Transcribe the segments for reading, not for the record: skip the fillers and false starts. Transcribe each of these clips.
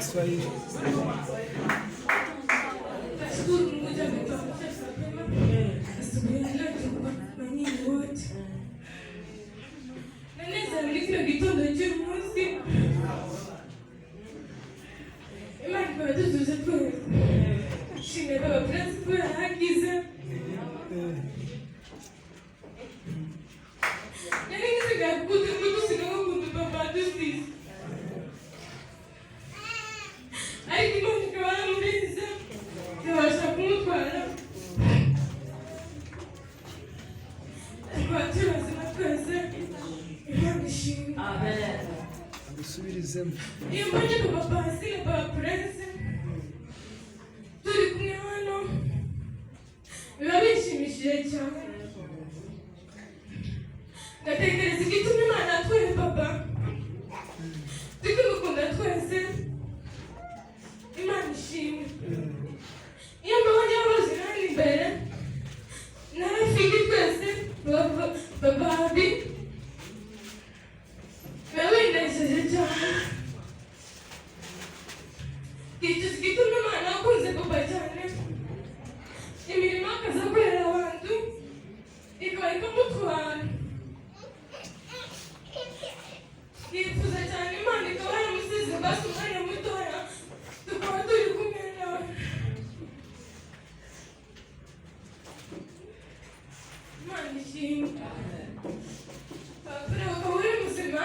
Kiswahili. Agusubirizemo. Iyo mbonye papa Pasile papa Prince turi kumwe hano biba bishimishije cyane. Ndatekereza igituma Imana yatwaye papa tukimukunda twese. Imana ishimwe. Iyo mbonye abazi nani imbere n'abafiki twese baba abi binejeje cyane. Gituma Imana yakunze papa cyane, imirimo akaza akorera abantu ikaba ikamutwara. Yifuza cyane Imana ikaba yaramusize basi umwanya mutoya tukaba turi kumwe nawe. Imana ishimwe. Papa ukaba uri muzima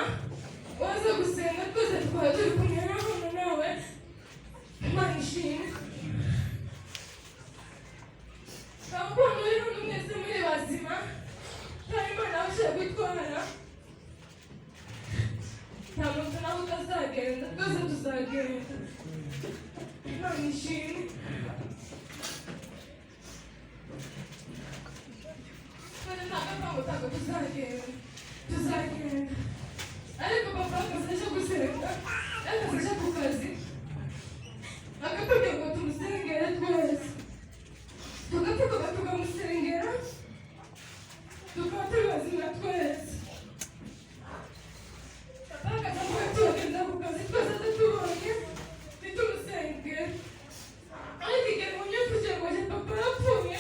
waza gusenga twese tukaba turi kumwe nawe. Imana ishimwe. Ukaba muri hano mwese muri bazima kandi Imana yabashije gutwara. Nta muntu nawe utazagenda, twese tuzagenda. Imana ishimwe. Twese ntabwo tuzagenda. Ariko papa akazaje gusenga, akazaje ku kazi, akatubwira ngo tumusengere twese. Tugategura tukamusengera, tukaba turi bazima twese. Papa akazavuga tugenda ku kazi twese tutubonye ntitumusengere. Ariko igihe mubyo kugira ngo papa yapfuye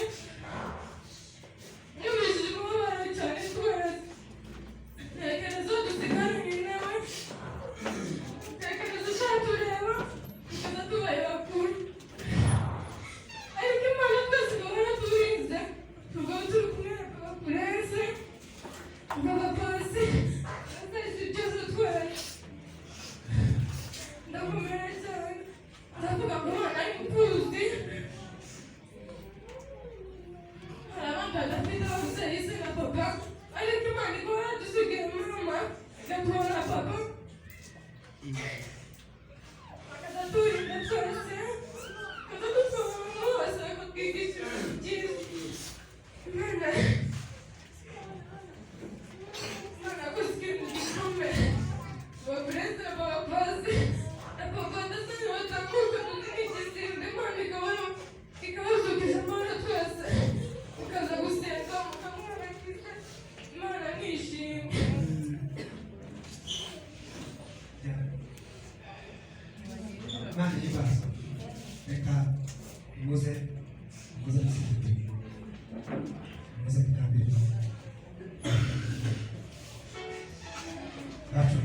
nyumvishije umubabaro cyane twese. Tekereza dusigaranye nawe, tekereza ushaka tureba tukaza tubaye bakuru. Ariko Imana twese igahora turinze tukaba turi kumwe na papa Prince, papa Pasi, twese byose twese. Ndakomera cyane, ndavuga ngo Imana y'imfubyi. Hari abandi badafite ababyeyi se na papa, ariko Imana igahora dusigaye mama igatuhora papa. Akazaturinda twese, akazadutwara ahantu hose, akatwigisha ibintu byiza. Imana yakoze ikintu gikomeye. Papa Prince na papa Pasi na papa ndetse n'abatakuka tuzi n'igisimba. Imana ikabazukije amahoro twese mukaza gusenga mukamwaragiza. Imana nishimwe. Imana ibaza. Reka muze musenge. Muze mutambire. Bacu.